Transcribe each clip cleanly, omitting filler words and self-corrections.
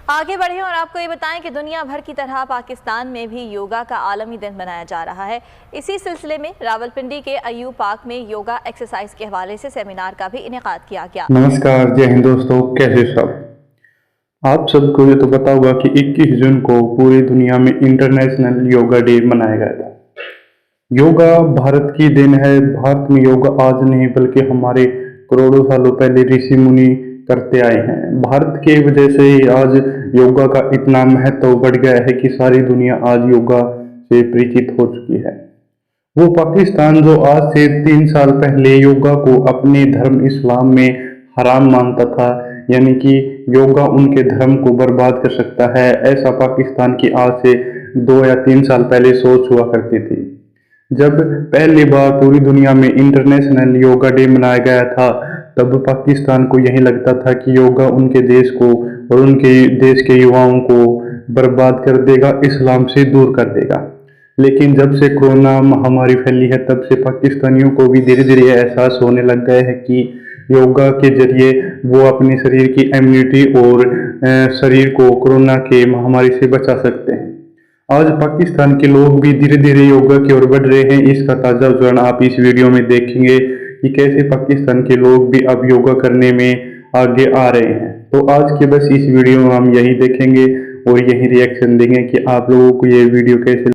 आगे बढ़े और आपको ये बताएं कि दुनिया भर की तरह पाकिस्तान में भी योगा का आलमी दिन मनाया जा रहा है। इसी सिलसिले में रावलपिंडी के अयूब पार्क में योगा एक्सरसाइज के हवाले से सेमिनार का भी इनेकाद किया गया। नमस्कार, जय हिंद दोस्तों, कैसे सब। आप सबको ये तो पता होगा कि 21 जून को पूरी दुनिया में इंटरनेशनल योगा डे मनाया गया था। योगा भारत की देन है। भारत में योगा आज नहीं बल्कि हमारे करोड़ों सालों पहले ऋषि मुनि करते आए हैं। भारत की वजह से ही आज योगा का इतना महत्व बढ़ गया है कि सारी दुनिया आज योगा से परिचित हो चुकी है। वो पाकिस्तान जो आज से 3 साल पहले योगा को अपने धर्म इस्लाम में हराम मानता था, यानी कि योगा उनके धर्म को बर्बाद कर सकता है, ऐसा पाकिस्तान की आज से 2 या 3 साल पहले सोच हुआ करती थी। जब पहली बार पूरी दुनिया में इंटरनेशनल योगा डे मनाया गया था, तब पाकिस्तान को यही लगता था कि योगा उनके देश को और उनके देश के युवाओं को बर्बाद कर देगा, इस्लाम से दूर कर देगा। लेकिन जब से कोरोना महामारी फैली है, तब से पाकिस्तानियों को भी धीरे धीरे एहसास होने लग गया है कि योगा के जरिए वो अपने शरीर की इम्यूनिटी और शरीर को कोरोना के महामारी से बचा सकते हैं। आज पाकिस्तान के लोग भी धीरे धीरे योगा की ओर बढ़ रहे हैं। इसका ताज़ा उदाहरण आप इस वीडियो में देखेंगे कि कैसे पाकिस्तान के लोग भी अब योगा करने में आगे आ रहे हैं। तो आज के बस इस वीडियो में हम यही देखेंगे और यही रिएक्शन देंगे कि आप लोगों को ये वीडियो कैसे।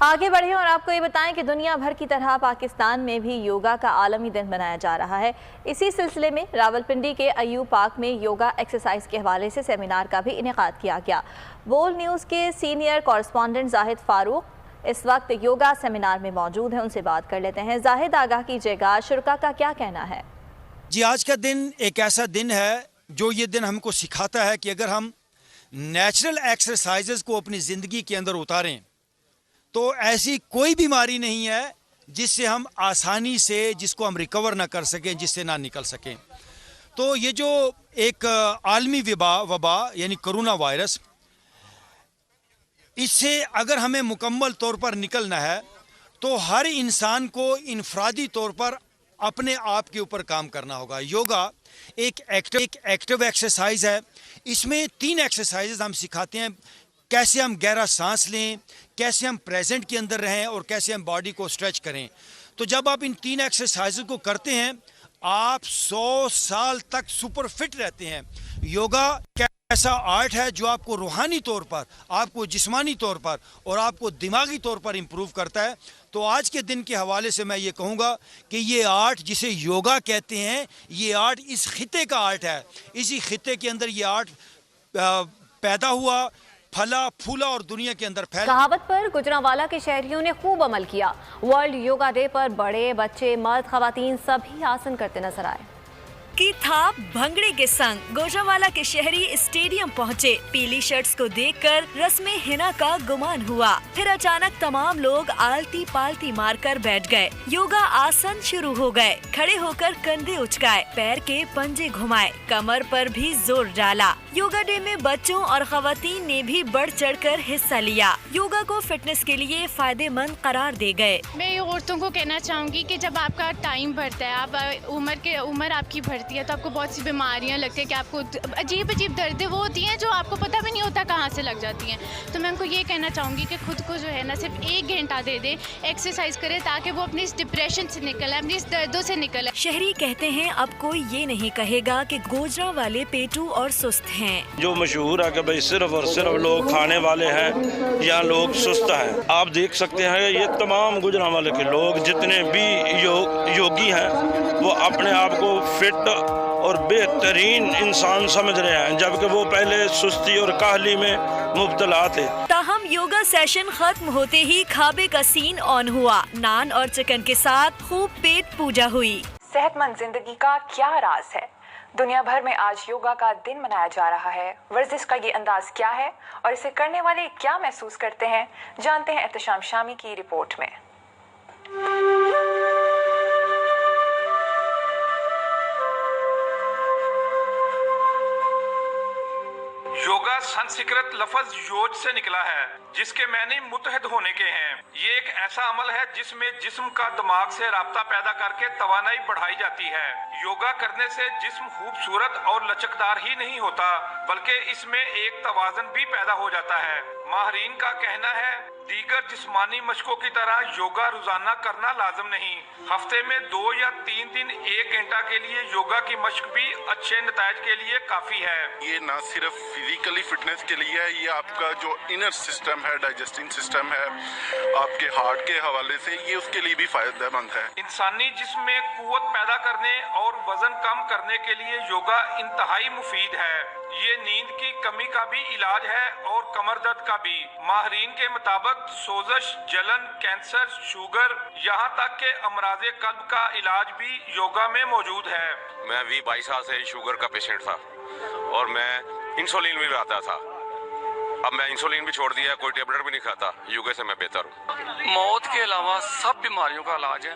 आगे बढ़े और आपको ये बताएं कि दुनिया भर की तरह पाकिस्तान में भी योगा का आलमी दिन मनाया जा रहा है। इसी सिलसिले में रावलपिंडी के अयूब पार्क में योगा एक्सरसाइज के हवाले से सेमिनार का भी इनेकाद किया गया। बोल न्यूज़ के सीनियर कॉरेस्पॉन्डेंट जाहिद फारूक इस वक्त योगा सेमिनार में मौजूद हैं, उनसे बात कर लेते हैं। जाहिद, आगाह कीजिएगा, शुरा का क्या कहना है? जी, आज का दिन एक ऐसा दिन है जो ये दिन हमको सिखाता है कि अगर हम नेचुरल एक्सरसाइजेज को अपनी ज़िंदगी के अंदर उतारें तो ऐसी कोई बीमारी नहीं है जिससे हम आसानी से, जिसको हम रिकवर ना कर सकें, जिससे ना निकल सकें। तो ये जो एक आलमी वबा यानी कोरोना वायरस, इससे अगर हमें मुकम्मल तौर पर निकलना है तो हर इंसान को इनफरादी तौर पर अपने आप के ऊपर काम करना होगा। योगा एक एक्टिव एक्सरसाइज है। इसमें 3 एक्सरसाइजेज हम सिखाते हैं, कैसे हम गहरा सांस लें, कैसे हम प्रेजेंट के अंदर रहें और कैसे हम बॉडी को स्ट्रेच करें। तो जब आप इन 3 एक्सरसाइज को करते हैं, आप 100 साल तक सुपर फिट रहते हैं। योगा ऐसा आर्ट है जो आपको रूहानी तौर पर, आपको जिस्मानी तौर पर और आपको दिमागी तौर पर इम्प्रूव करता है। तो आज के दिन के हवाले से मैं ये कहूँगा कि ये आर्ट जिसे योगा कहते हैं, ये आर्ट इस खिते का आर्ट है। इसी खिते के अंदर ये आर्ट पैदा हुआ, फला फूला और दुनिया के अंदर फैला। कहावत पर गुजरांवाला के शहरियों ने खूब अमल किया। वर्ल्ड योगा डे पर बड़े, बच्चे, मर्द, खवातीन सभी आसन करते नजर आए। की थाप भंगड़े के संग गुजरांवाला के शहरी स्टेडियम पहुंचे। पीली शर्ट्स को देखकर रस्मे हिना का गुमान हुआ। फिर अचानक तमाम लोग आलती पालती मारकर बैठ गए। योगा आसन शुरू हो गए। खड़े होकर कंधे उचकाए, पैर के पंजे घुमाए, कमर पर भी जोर डाला। योगा डे में बच्चों और खवातीन ने भी बढ़ चढ़कर हिस्सा लिया। योगा को फिटनेस के लिए फायदेमंद करार दे गए। मैं ये औरतों को कहना चाहूँगी कि जब आपका टाइम बढ़ता है, आप उम्र आपकी बढ़ती है, तो आपको बहुत सी बीमारियां लगती है कि आपको अजीब अजीब दर्दें वो होती हैं जो आपको पता भी नहीं होता कहाँ से लग जाती हैं। तो मैं उनको ये कहना चाहूँगी कि खुद को जो है ना सिर्फ 1 घंटा दे दे, एक्सरसाइज करे, ताकि वो अपनी इस डिप्रेशन से निकले, अपनी इस दर्दों से निकले। शहरी कहते हैं अब कोई ये नहीं कहेगा कि गोजरा वाले पेटू और सुस्त हैं। जो मशहूर है कि भाई सिर्फ और सिर्फ लोग खाने वाले हैं या लोग सुस्त हैं। आप देख सकते हैं ये तमाम गुजरांवाले के लोग जितने भी योगी हैं वो अपने आप को फिट और बेहतरीन इंसान समझ रहे हैं, जबकि वो पहले सुस्ती और काहली में मुब्तला थे। ताहम योगा सेशन खत्म होते ही खाबे का सीन ऑन हुआ। नान और चिकन के साथ खूब पेट पूजा हुई। सेहतमंद जिंदगी का क्या राज है? दुनिया भर में आज योगा का दिन मनाया जा रहा है। वर्जिश का ये अंदाज क्या है और इसे करने वाले क्या महसूस करते हैं, जानते हैं एहतशाम शामी की रिपोर्ट में। योगा संस्कृत लफ्ज योज से निकला है, जिसके माने मुत्तहद होने के हैं। ये एक ऐसा अमल है जिसमें जिस्म का दिमाग से राब्ता पैदा करके तवानाई बढ़ाई जाती है। योगा करने से जिस्म खूबसूरत और लचकदार ही नहीं होता, बल्कि इसमें एक तवाज़ुन भी पैदा हो जाता है। माहिरीन का कहना है दीगर जिस्मानी मशकों की तरह योगा रोजाना करना लाजम नहीं, हफ्ते में 2 या 3 दिन 1 घंटा के लिए योगा की मशक भी अच्छे नताज के लिए काफी है। ये ना सिर्फ फिजिकली फिटनेस के लिए है, ये आपका जो इनर सिस्टम है, डाइजेस्टिंग सिस्टम है, आपके हार्ट के हवाले से ये उसके लिए भी फायदेमंद है। इंसानी जिस्म में कुव्वत पैदा करने और वजन कम करने के लिए योगा इंतहाई मुफीद है। ये नींद की कमी का भी इलाज है और कमर दर्द का भी। माहिरीन के मुताबिक सोजश, जलन, कैंसर, शुगर, यहाँ तक के अमराज़े कल्ब का इलाज भी योगा में मौजूद है। मैं 22 साल से शुगर का पेशेंट था और मैं इंसुलिन भी खाता था। अब मैं इंसुलिन भी छोड़ दिया, कोई टेबलेट भी नहीं खाता। योगा से मैं बेहतर हूँ। मौत के अलावा सब बीमारियों का इलाज है।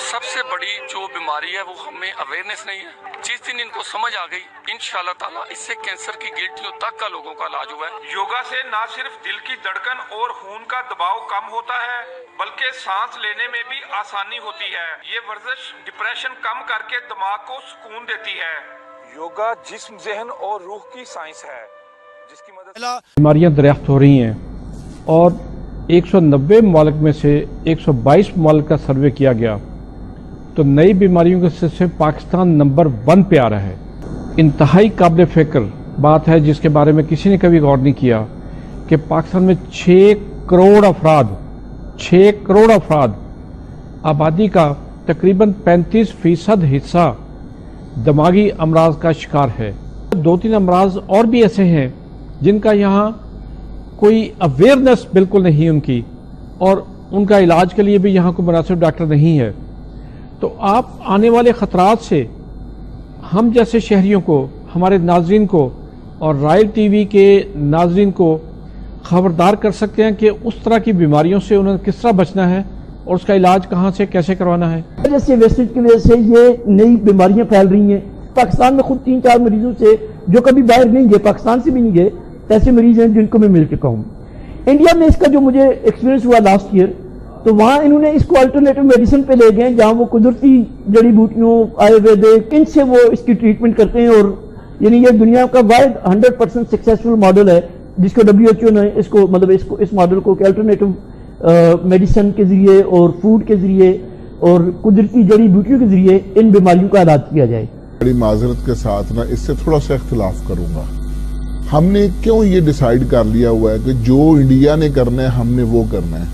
सबसे बड़ी जो बीमारी है वो हमें अवेयरनेस नहीं है। जिस दिन इनको समझ आ गई, इंशाल्लाह ताला इससे कैंसर की गिल्टियों तक का लोगों का इलाज हुआ है। योगा से न सिर्फ दिल की धड़कन और खून का दबाव कम होता है, बल्कि सांस लेने में भी आसानी होती है। ये वर्जिश डिप्रेशन कम करके दिमाग को सुकून देती है। योगा जिस्म, ज़हन और रूह की साइंस है, जिसकी मदद बीमारियां दरियाफ्त हो रही हैं और 190 ममालिक में से 122 ममालिक का सर्वे किया गया तो नई बीमारियों के सिलसिले में पाकिस्तान नंबर 1 पे आ रहा है। इंतहाई काबिल फ़िक्र बात है जिसके बारे में किसी ने कभी गौर नहीं किया कि पाकिस्तान में 6 करोड़ अफराद आबादी का तकरीबन 35% हिस्सा दिमागी अमराज का शिकार है। 2-3 अमराज और भी ऐसे हैं जिनका यहाँ कोई अवेयरनेस बिल्कुल नहीं है उनकी, और उनका इलाज के लिए भी यहाँ कोई मुनासिब डॉक्टर नहीं है। तो आप आने वाले ख़तरात से हम जैसे शहरियों को, हमारे नाज़रीन को और रॉयल टीवी के नाज़रीन को खबरदार कर सकते हैं कि उस तरह की बीमारियों से उन्हें किस तरह बचना है और उसका इलाज कहाँ से कैसे करवाना है। जैसे वेस्टेज की वजह से ये नई बीमारियां फैल रही हैं। पाकिस्तान में खुद 3-4 मरीजों से जो कभी बाहर नहीं गए, पाकिस्तान से भी नहीं गए, ऐसे मरीज हैं जिनको मैं मिल चुका हूँ। इंडिया में इसका जो मुझे एक्सपीरियंस हुआ लास्ट ईयर, तो वहाँ इन्होंने इसको अल्टरनेटिव मेडिसिन पे ले गए, जहाँ वो कुदरती जड़ी बूटियों, आयुर्वेदिक, इनसे वो इसकी ट्रीटमेंट करते हैं। और यानी ये दुनिया का वाइड 100% सक्सेसफुल मॉडल है, जिसको WHO ने इसको मतलब इस मॉडल को अल्टरनेटिव मेडिसिन के जरिए और फूड के जरिए और कुदरती जड़ी बूटियों के जरिए इन बीमारियों का इलाज किया जाए। बड़ी माजरत के साथ ना इससे थोड़ा सा इख्तिलाफ करूंगा। हमने क्यों ये डिसाइड कर लिया हुआ है कि जो इंडिया ने करना है हमने वो करना है।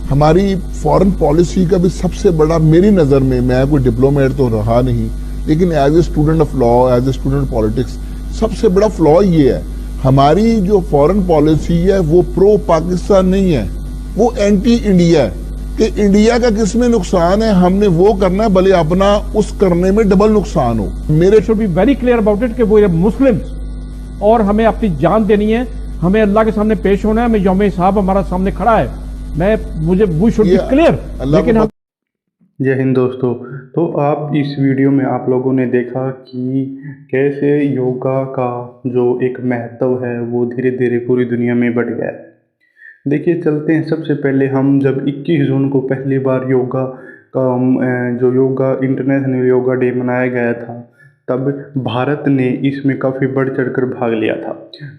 हमारी फॉरेन पॉलिसी का भी सबसे बड़ा, मेरी नज़र में, मैं कोई डिप्लोमेट तो रहा नहीं, लेकिन as a student of law, as a student politics, सबसे बड़ा फ्लॉ ये है, हमारी जो फॉरेन पॉलिसी है वो प्रो पाकिस्तान नहीं है, वो एंटी इंडिया है। कि इंडिया का किसमें नुकसान है हमने वो करना है, भले अपना उस करने में डबल नुकसान हो। मेरे should be very clear about it कि वो मुस्लिम्स, और हमें अपनी जान देनी है, हमें अल्लाह के सामने पेश होना है, हमें यौम हिसाब हमारा सामने खड़ा है। मुझे वो शुड बी क्लियर। लेकिन हम जय हिंद दोस्तों। तो आप इस वीडियो में आप लोगों ने देखा कि कैसे योगा का जो एक महत्व है वो धीरे धीरे पूरी दुनिया में बढ़ गया है। देखिए चलते हैं, सबसे पहले हम जब 21 जून को पहली बार योगा का जो योगा इंटरनेशनल योगा डे मनाया गया था, तब भारत ने इसमें काफ़ी बढ़ चढ़कर भाग लिया था।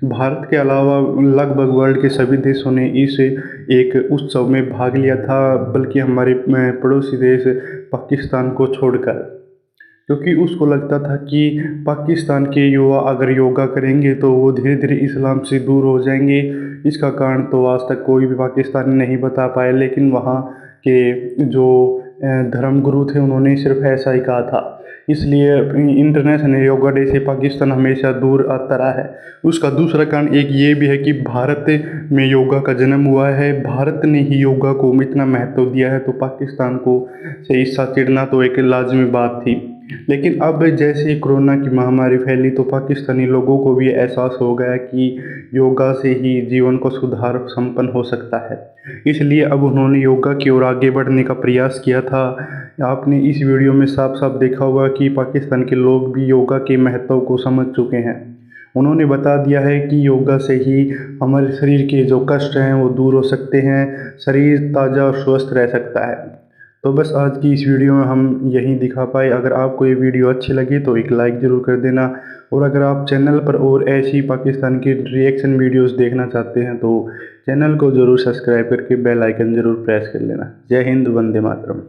भारत के अलावा लगभग वर्ल्ड के सभी देशों ने इस एक उत्सव में भाग लिया था, बल्कि हमारे पड़ोसी देश पाकिस्तान को छोड़कर, क्योंकि उसको लगता था कि पाकिस्तान के युवा अगर योगा करेंगे तो वो धीरे धीरे इस्लाम से दूर हो जाएंगे। इसका कारण तो आज तक कोई भी पाकिस्तानी नहीं बता पाए, लेकिन वहाँ के जो धर्मगुरु थे उन्होंने सिर्फ ऐसा ही कहा था। इसलिए इंटरनेशनल योगा डे से पाकिस्तान हमेशा दूर आता रहा है। उसका दूसरा कारण एक ये भी है कि भारत में योगा का जन्म हुआ है, भारत ने ही योगा को इतना महत्व दिया है, तो पाकिस्तान को से इसका चिढ़ना तो एक लाजमी बात थी। लेकिन अब जैसे कोरोना की महामारी फैली तो पाकिस्तानी लोगों को भी एहसास हो गया कि योगा से ही जीवन को सुधार संपन्न हो सकता है। इसलिए अब उन्होंने योगा की ओर आगे बढ़ने का प्रयास किया था। आपने इस वीडियो में साफ साफ देखा होगा कि पाकिस्तान के लोग भी योगा के महत्व को समझ चुके हैं। उन्होंने बता दिया है कि योगा से ही हमारे शरीर के जो कष्ट हैं वो दूर हो सकते हैं, शरीर ताज़ा और स्वस्थ रह सकता है। तो बस आज की इस वीडियो में हम यही दिखा पाए। अगर आपको ये वीडियो अच्छी लगी तो एक लाइक ज़रूर कर देना, और अगर आप चैनल पर और ऐसी पाकिस्तान की रिएक्शन वीडियोस देखना चाहते हैं तो चैनल को ज़रूर सब्सक्राइब करके बेल आइकन ज़रूर प्रेस कर लेना। जय हिंद, वंदे मातरम।